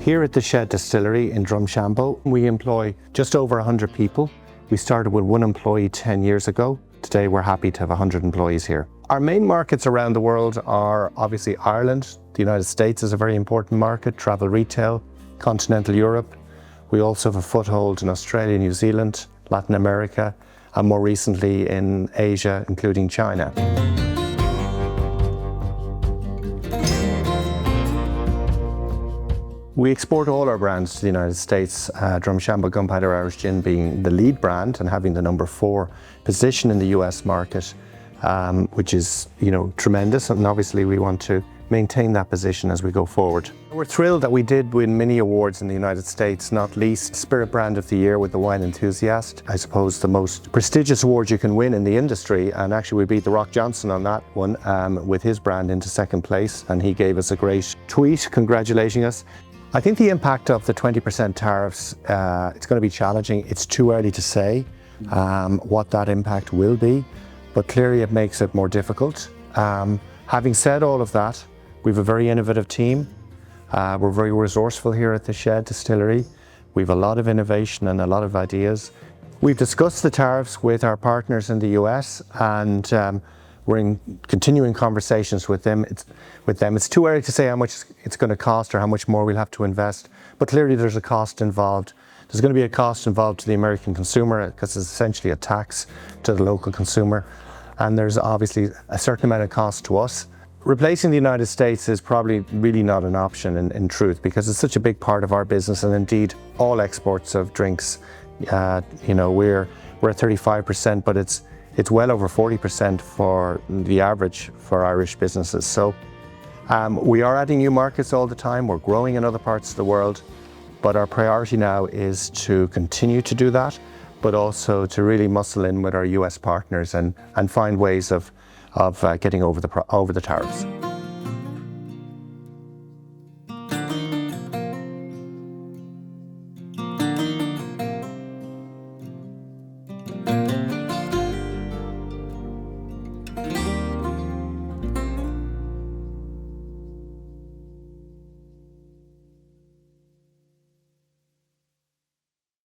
Here at the Shed Distillery in Drumshanbo, we employ just over 100 people. We started with 1 employee 10 years ago. Today we're happy to have 100 employees here. Our main markets around the world are obviously Ireland. The United States is a very important market, travel retail, continental Europe. We also have a foothold in Australia, New Zealand, Latin America, and more recently in Asia, including China. We export all our brands to the United States, Drumshanbo Gunpowder Irish Gin being the lead brand and having the number 4 position in the US market, which is, tremendous, and obviously we want to maintain that position as we go forward. We're thrilled that we did win many awards in the United States, not least Spirit Brand of the Year with the Wine Enthusiast. I suppose the most prestigious award you can win in the industry, and actually we beat the Rock Johnson on that one with his brand into 2nd place, and he gave us a great tweet congratulating us. I think the impact of the 20% tariffs, it's going to be challenging. It's too early to say what that impact will be, but clearly it makes it more difficult. Having said all of that, we have a very innovative team. We're very resourceful here at the Shed Distillery. We have a lot of innovation and a lot of ideas. We've discussed the tariffs with our partners in the US, and we're in continuing conversations with them. It's too early to say how much it's going to cost or how much more we'll have to invest, but clearly there's a cost involved. There's going to be a cost involved to the American consumer because it's essentially a tax to the local consumer, and there's obviously a certain amount of cost to us. Replacing the United States is probably really not an option in truth, because it's such a big part of our business, and indeed all exports of drinks. We're at 35%, but it's well over 40% for the average for Irish businesses. So we are adding new markets all the time. We're growing in other parts of the world, but our priority now is to continue to do that, but also to really muscle in with our US partners and find ways of getting over the tariffs.